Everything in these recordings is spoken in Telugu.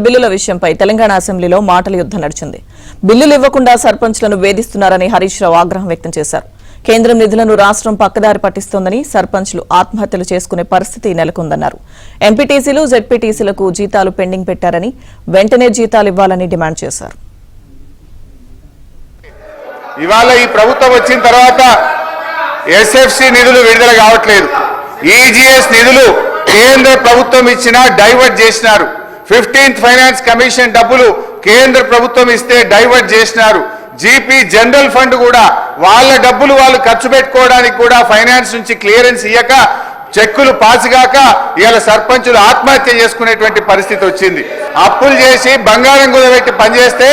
బిల్లుల విషయంపై తెలంగాణ అసెంబ్లీలో మాటల యుద్ధం నడిచింది. బిల్లులు ఇవ్వకుండా సర్పంచ్లను వేధిస్తున్నారని హరీష్ రావు ఆగ్రహం వ్యక్తం చేశారు. కేంద్రం నిధులను రాష్ట్రం పక్కదారి పట్టిస్తోందని, సర్పంచ్లు ఆత్మహత్యలు చేసుకునే పరిస్థితి నెలకొందన్నారు. ఎంపీటీసీలు, జెడ్పీటీసీలకు జీతాలు పెండింగ్ పెట్టారని, వెంటనే జీతాలు ఇవ్వాలని డిమాండ్ చేశారు. ఇవాళ ఈ ప్రభుత్వం వచ్చిన తర్వాత ఎస్ఎఫ్సి నిధులు విడుదల కావట్లేదు. ఈజీఎస్ నిధులు కేంద్ర ప్రభుత్వం ఇచ్చినా డైవర్ట్ చేసినారు. 15th ఫైనాన్స్ కమిషన్ డబ్బులు కేంద్ర ప్రభుత్వం ఇస్తే డైవర్ట్ చేసినారు. జీపీ జనరల్ ఫండ్ కూడా వాళ్ళ డబ్బులు వాళ్ళు ఖర్చు పెట్టుకోవడానికి కూడా ఫైనాన్స్ నుంచి క్లియరెన్స్ ఇయ్యక, చెక్కులు పాసుగాక ఇవాళ సర్పంచులు ఆత్మహత్య చేసుకునేటువంటి పరిస్థితి వచ్చింది. అప్పులు చేసి బంగారం కుదబెట్టి పనిచేస్తే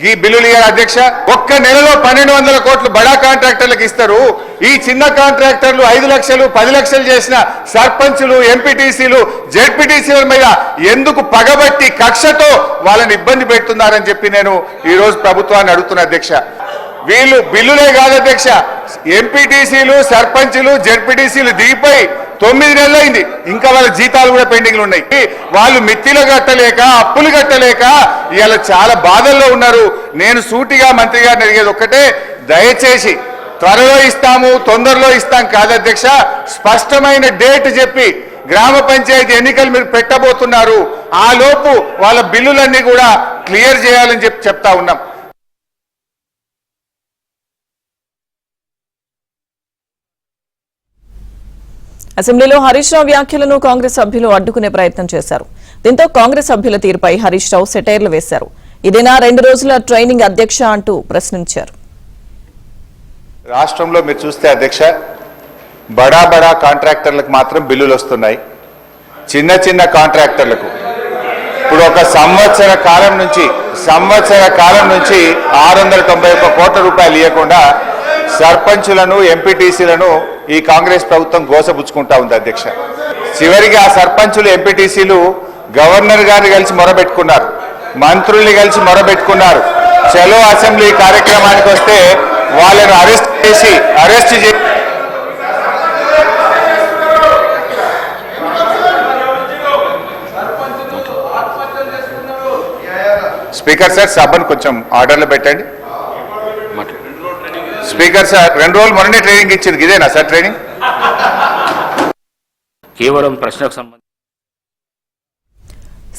ఈ బిల్లులు ఇయ్యారు అధ్యక్ష. ఒక్క నెలలో 1200 కోట్లు బడా కాంట్రాక్టర్లకు ఇస్తారు. ఈ చిన్న కాంట్రాక్టర్లు 5 లక్షలు 10 లక్షలు చేసిన సర్పంచులు, ఎంపీటీసీలు, జెడ్పీటీసీల మీద ఎందుకు పగబట్టి కక్షతో వాళ్ళని ఇబ్బంది పెడుతున్నారని చెప్పి నేను ఈ రోజు ప్రభుత్వాన్ని అడుగుతున్నా అధ్యక్ష. వీళ్ళు బిల్లులే కాదు అధ్యక్ష, ఎంపీటీసీలు, సర్పంచులు, జెడ్పీటీసీలు దిగిపోయి 9 నెలలైంది, ఇంకా వాళ్ళ జీతాలు కూడా పెండింగ్లు ఉన్నాయి. వాళ్ళు మిత్తిలు కట్టలేక, అప్పులు కట్టలేక ఇవాళ చాలా బాధల్లో ఉన్నారు. నేను సూటిగా మంత్రి గారిని అడిగేది ఒక్కటే, దయచేసి త్వరలో ఇస్తాము, తొందరలో ఇస్తాం కాదు అధ్యక్ష, స్పష్టమైన డేట్ చెప్పి గ్రామ పంచాయతీ ఎన్నికలు మీరు పెట్టబోతున్నారు, ఆ లోపు వాళ్ళ బిల్లులన్నీ కూడా క్లియర్ చేయాలని చెప్తా ఉన్నాం. అసెంబ్లీలో హరీష్ రావు వ్యాఖ్యలను కాంగ్రెస్ సభ్యులు అడ్డుకునే ప్రయత్నం చేశారు. దీంతో కాంగ్రెస్ సభ్యుల తీరుపై హరీష్ రావు సెటైర్లు వేశారు. ఇదేనా 2 రోజుల ట్రైనింగ్ అధ్యక్ష అంటూ ప్రశ్నించారు. రాష్ట్రంలో మీరు చూస్తే అధ్యక్ష, బడా కాంట్రాక్టర్లకు మాత్రం బిల్లులు వస్తున్నాయి. చిన్న చిన్న కాంట్రాక్టర్లకు ఇప్పుడు ఒక సంవత్సర కాలం నుంచి 691 కోట్ల రూపాయలు ఇవ్వకుండా సర్పంచులను, ఎంపీటీసీలను ఈ కాంగ్రెస్ ప్రభుత్వం గోసపుచ్చుకుంటా ఉంది అధ్యక్ష. చివరికి ఆ సర్పంచులు, ఎంపీటీసీలు గవర్నర్ గారిని కలిసి మొరబెట్టుకున్నారు, మంత్రుల్ని కలిసి మొరబెట్టుకున్నారు. చలో అసెంబ్లీ కార్యక్రమానికి వస్తే వాళ్ళను అరెస్ట్ చేసి స్పీకర్ సార్, సభను కొంచెం ఆర్డర్లో పెట్టండి. స్పీకర్ సార్, 2 రోజులు మొన్ననే ట్రైనింగ్ ఇచ్చింది, ఇదేనా సార్ ట్రైనింగ్? కేవలం ప్రశ్నకు సంబంధించి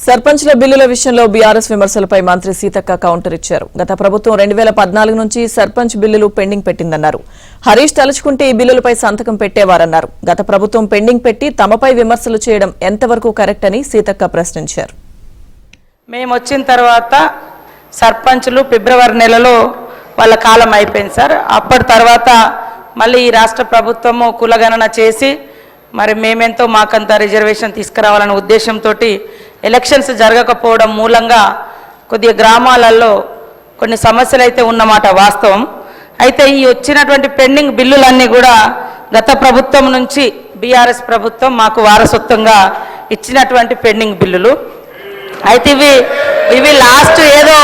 సర్పంచ్ల బిల్లుల విషయంలో బీఆర్ఎస్ విమర్శలపై మంత్రి సీతక్క కౌంటర్ ఇచ్చారు. గత ప్రభుత్వం 2014 నుంచి సర్పంచ్ బిల్లులు పెండింగ్ పెట్టిందన్నారు. హరీష్ తలుచుకుంటే ఈ బిల్లులపై సంతకం పెట్టేవారన్నారు. గత ప్రభుత్వం పెండింగ్ పెట్టి తమపై విమర్శలు చేయడం ఎంతవరకు కరెక్ట్ అని సీతక్క ప్రశ్నించారు. మేము వచ్చిన తర్వాత సర్పంచ్లు ఫిబ్రవరి నెలలో వాళ్ళ కాలం అయిపోయింది సార్. అప్పటి తర్వాత మళ్ళీ ఈ రాష్ట్ర ప్రభుత్వము కులగణన చేసి మరి మేమెంతో మాకంత రిజర్వేషన్ తీసుకురావాలనే ఉద్దేశంతో ఎలక్షన్స్ జరగకపోవడం మూలంగా కొద్దిగా గ్రామాలలో కొన్ని సమస్యలు అయితే ఉన్నమాట వాస్తవం. అయితే ఈ వచ్చినటువంటి పెండింగ్ బిల్లులన్నీ కూడా గత ప్రభుత్వం నుంచి బీఆర్ఎస్ ప్రభుత్వం మాకు వారసత్వంగా ఇచ్చినటువంటి పెండింగ్ బిల్లులు. అయితే ఇవి లాస్ట్ ఏదో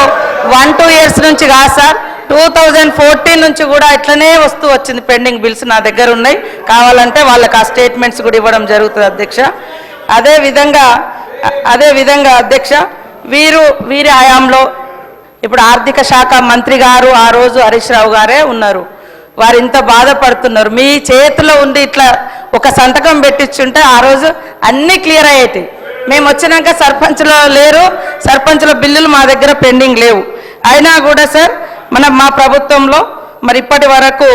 1-2 ఇయర్స్ నుంచి కాదు సార్, 2014 నుంచి కూడా ఇట్లనే వస్తూ వచ్చింది. పెండింగ్ బిల్స్ నా దగ్గర ఉన్నాయి, కావాలంటే వాళ్ళకి ఆ స్టేట్మెంట్స్ కూడా ఇవ్వడం జరుగుతుంది అధ్యక్ష. అదేవిధంగా అధ్యక్ష, వీరి హయాంలో ఇప్పుడు ఆర్థిక శాఖ మంత్రి గారు ఆ రోజు హరీష్ రావు గారే ఉన్నారు. వారు ఇంత బాధపడుతున్నారు. మీ చేతిలో ఉండి ఇట్లా ఒక సంతకం పెట్టించుంటే ఆ రోజు అన్నీ క్లియర్ అయ్యేటి. మేము వచ్చినాక సర్పంచ్లో లేరు, సర్పంచ్ల బిల్లులు మా దగ్గర పెండింగ్ లేవు. అయినా కూడా సార్ మా ప్రభుత్వంలో మరి ఇప్పటి వరకు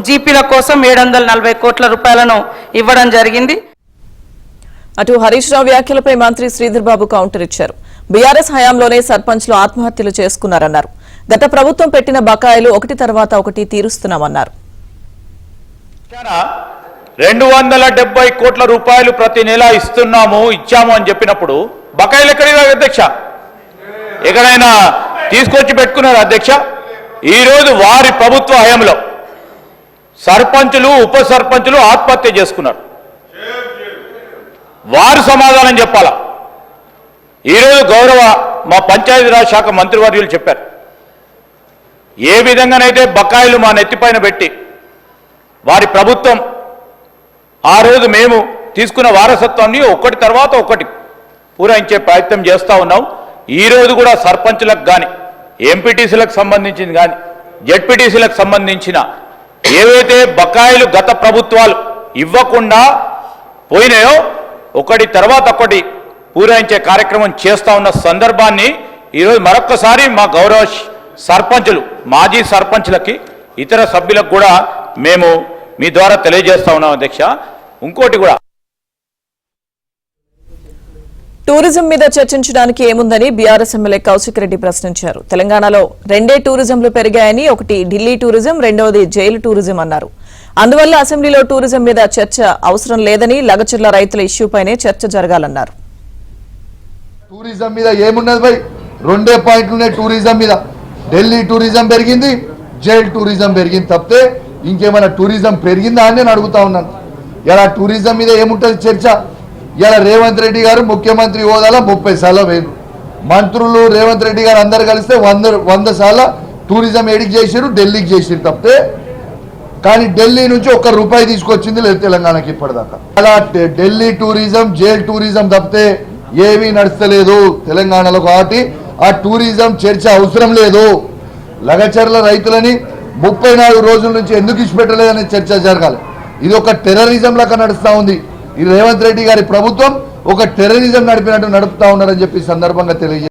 జీపీల కోసం 740 కోట్ల రూపాయలను ఇవ్వడం జరిగింది. అటు హరీష్ రావు వ్యాఖ్యలపై మంత్రి శ్రీధర్ బాబు కౌంటర్ ఇచ్చారు. బీఆర్ఎస్ హయాంలోనే సర్పంచ్లు ఆత్మహత్యలు చేసుకున్నారన్నారు. గత ప్రభుత్వం పెట్టిన బకాయిలు ఒకటి తర్వాత ఒకటి తీరుస్తున్నామన్నారు. 270 కోట్ల రూపాయలు ప్రతి నెల ఇచ్చాము అని చెప్పినప్పుడు బకాయిలు ఎక్కడికి అధ్యక్ష? ఎక్కడైనా తీసుకొచ్చి పెట్టుకున్నారు అధ్యక్ష? ఈరోజు వారి ప్రభుత్వ హయాంలో సర్పంచులు, ఉప సర్పంచులు ఆత్మహత్య చేసుకున్నారు. వారు సమాధానం చెప్పాలా? ఈరోజు మా పంచాయతీరాజ్ శాఖ మంత్రివర్యులు చెప్పారు, ఏ విధంగానైతే బకాయిలు మా నెత్తిపైన పెట్టి వారి ప్రభుత్వం ఆ రోజు మేము తీసుకున్న వారసత్వాన్ని ఒకటి తర్వాత ఒకటి పూరించే ప్రయత్నం చేస్తూ ఉన్నాం. ఈరోజు కూడా సర్పంచ్లకు కానీ ఎంపీటీసీలకు సంబంధించింది కానీ జెడ్పీటీసీలకు సంబంధించిన ఏవైతే బకాయిలు గత ప్రభుత్వాలు ఇవ్వకుండా పోయినాయో ఒకటి తర్వాత ఒకటి పూరించే కార్యక్రమం చేస్తూ ఉన్న సందర్భాన్ని ఈరోజు మరొక్కసారి మా గౌరవ సర్పంచులు మాజీ సర్పంచ్లకి ఇతర సభ్యులకు కూడా మేము మీ ద్వారా తెలియజేస్తా ఉన్నాం అధ్యక్ష. ఇంకోటి కూడా టూరిజం మీద చర్చించడానికి ఏముందని బీఆర్ఎస్ ఎమ్మెల్యే కౌశిక్ రెడ్డి ప్రశ్నించారు. తెలంగాణలో 2 టూరిజంలు పెరిగాయని, ఒకటి ఢిల్లీ టూరిజం, రెండవది జైలు టూరిజం అన్నారు. అందువల్ల అసెంబ్లీలో టూరిజం మీద చర్చ అవసరం లేదని, లగచర్ల రైతుల ఇష్యూపైనే చర్చ జరగాలన్నారు. టూరిజం మీద ఏమున్నది భయ్? 2 పాయింట్లు ఉన్నాయి టూరిజం మీద. ఢిల్లీ టూరిజం పెరిగింది, జైల్ టూరిజం పెరిగింది తప్పితే ఇంకేమైనా టూరిజం పెరిగిందా అని నేను అడుగుతా ఉన్నాను. ఇలా టూరిజం మీద ఏముంటుంది చర్చ? ఇలా రేవంత్ రెడ్డి గారు ముఖ్యమంత్రి హోదాలో 30 సార్లు వేరు, మంత్రులు రేవంత్ రెడ్డి గారు అందరు కలిస్తే 100 సార్లు టూరిజం ఎడికి చేసారు, ఢిల్లీకి చేసారు తప్పితే. కానీ ఢిల్లీ నుంచి ₹1 తీసుకొచ్చింది లేదు తెలంగాణకి ఇప్పటిదాకా. అలా ఢిల్లీ టూరిజం, జైల్ టూరిజం తప్పితే ఏమీ నడుస్తలేదు తెలంగాణలో. కాబట్టి ఆ టూరిజం చర్చ అవసరం లేదు. లగచర్ల రైతులని 34 రోజుల నుంచి ఎందుకు ఇచ్చిపెట్టలేదనే చర్చ జరగాలి. ఇది ఒక టెర్రరిజం లాగా నడుస్తూ ఉంది. ఈ రేవంత్ రెడ్డి గారి ప్రభుత్వం ఒక టెర్రరిజం నడిపినట్టు నడుపుతా ఉన్నారని చెప్పి సందర్భంగా తెలియజేస్తారు.